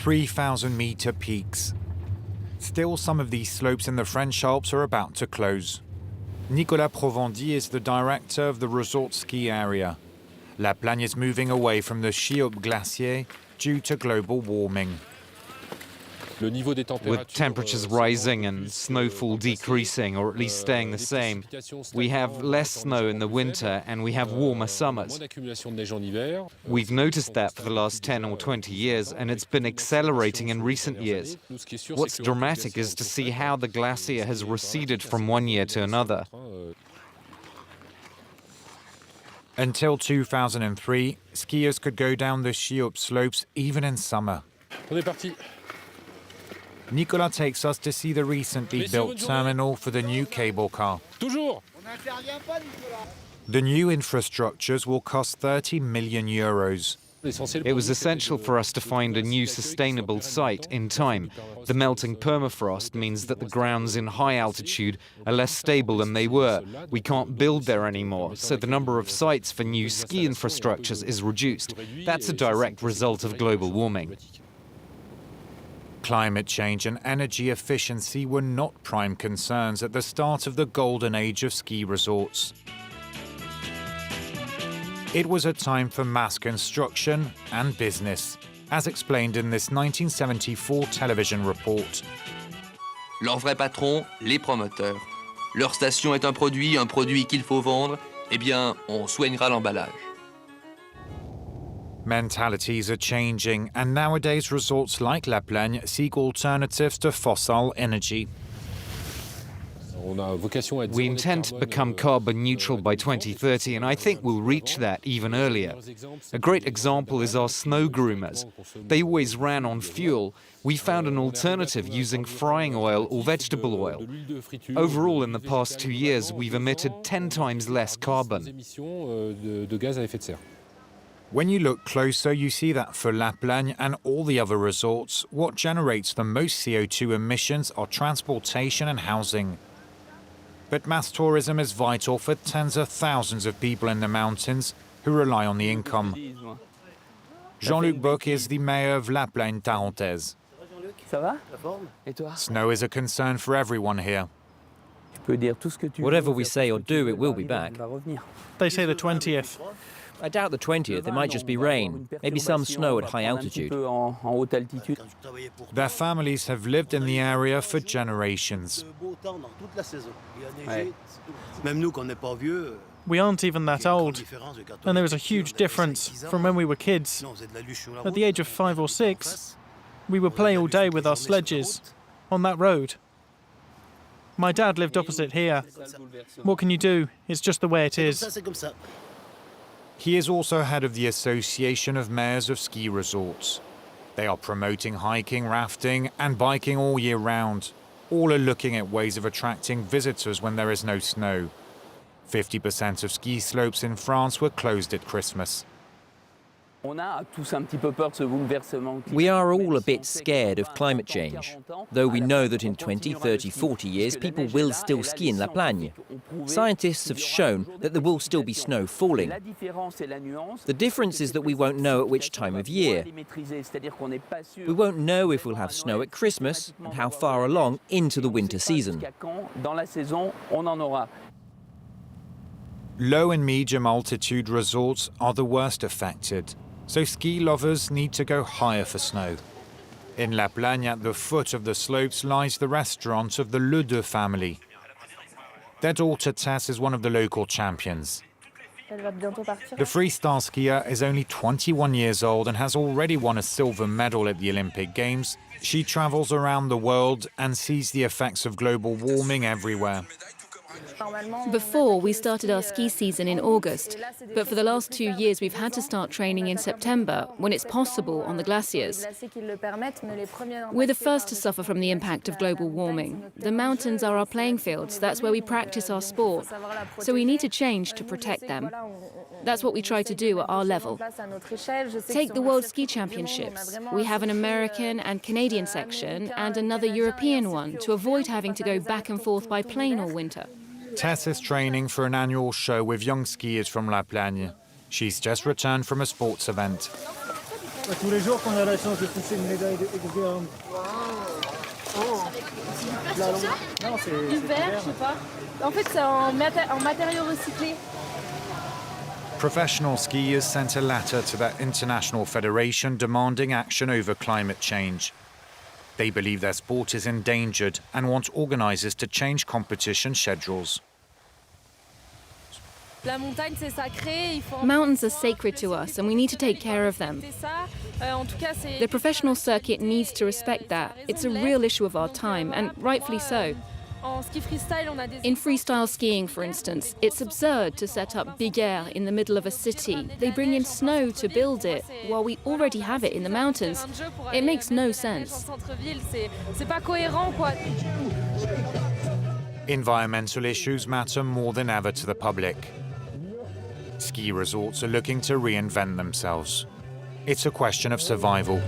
3,000-meter peaks. Still, some of these slopes in the French Alps are about to close. Nicolas Provendy is the director of the resort ski area. La Plagne is moving away from the Thibault glacier due to global warming. With temperatures rising and snowfall decreasing, or at least staying the same, we have less snow in the winter and we have warmer summers. We've noticed that for the last 10 or 20 years, and it's been accelerating in recent years. What's dramatic is to see how the glacier has receded from one year to another. Until 2003, skiers could go down the Thibault slopes even in summer. Nicolas takes us to see the recently built terminal for the new cable car. The new infrastructures will cost 30 million euros. It was essential for us to find a new sustainable site in time. The melting permafrost means that the grounds in high altitude are less stable than they were. We can't build there anymore, so the number of sites for new ski infrastructures is reduced. That's a direct result of global warming. Climate change and energy efficiency were not prime concerns at the start of the golden age of ski resorts. It was a time for mass construction and business, as explained in this 1974 television report. Leur vrai patron, les promoteurs. Leur station est un produit qu'il faut vendre, eh bien, on soignera l'emballage. Mentalities are changing, and nowadays resorts like La Plagne seek alternatives to fossil energy. We intend to become carbon neutral by 2030, and I think we'll reach that even earlier. A great example is our snow groomers. They always ran on fuel. We found an alternative using frying oil or vegetable oil. Overall, in the past 2 years, we've emitted 10 times less carbon. When you look closer, you see that for La Plagne and all the other resorts, what generates the most CO2 emissions are transportation and housing. But mass tourism is vital for tens of thousands of people in the mountains who rely on the income. Jean-Luc Boc is the mayor of La Plagne Tarentaise. Snow is a concern for everyone here. Whatever we say or do, it will be back. They say the 20th. I doubt the 20th. It might just be rain. Maybe some snow at high altitude. Their families have lived in the area for generations. We aren't even that old, and there is a huge difference from when we were kids. At the age of 5 or 6, we would play all day with our sledges on that road. My dad lived opposite here. What can you do? It's just the way it is. He is also head of the Association of Mayors of Ski Resorts. They are promoting hiking, rafting and biking all year round. All are looking at ways of attracting visitors when there is no snow. 50% of ski slopes in France were closed at Christmas. We are all a bit scared of climate change, though we know that in 20, 30, 40 years people will still ski in La Plagne. Scientists have shown that there will still be snow falling. The difference is that we won't know at which time of year. We won't know if we'll have snow at Christmas and how far along into the winter season. Low and medium altitude resorts are the worst affected, so ski lovers need to go higher for snow. In La Plagne, at the foot of the slopes, lies the restaurant of the Le Deux family. Their daughter Tess is one of the local champions. The freestyle skier is only 21 years old and has already won a silver medal at the Olympic Games. She travels around the world and sees the effects of global warming everywhere. Before, we started our ski season in August, but for the last 2 years we've had to start training in September, when it's possible on the glaciers. We're the first to suffer from the impact of global warming. The mountains are our playing fields, that's where we practice our sport, so we need to change to protect them. That's what we try to do at our level. Take the World Ski Championships. We have an American and Canadian section and another European one to avoid having to go back and forth by plane all winter. Tess is training for an annual show with young skiers from La Plagne. She's just returned from a sports event. Tous les jours qu'on a la chance de toucher une médaille de Non, c'est vert, je sais pas. En fait, c'est en matériaux recyclés. Professional skiers sent a letter to their international federation demanding action over climate change. They believe their sport is endangered and want organisers to change competition schedules. Mountains are sacred to us and we need to take care of them. The professional circuit needs to respect that. It's a real issue of our time, and rightfully so. In freestyle skiing, for instance, it's absurd to set up big air in the middle of a city. They bring in snow to build it, while we already have it in the mountains. It makes no sense. Environmental issues matter more than ever to the public. Ski resorts are looking to reinvent themselves. It's a question of survival.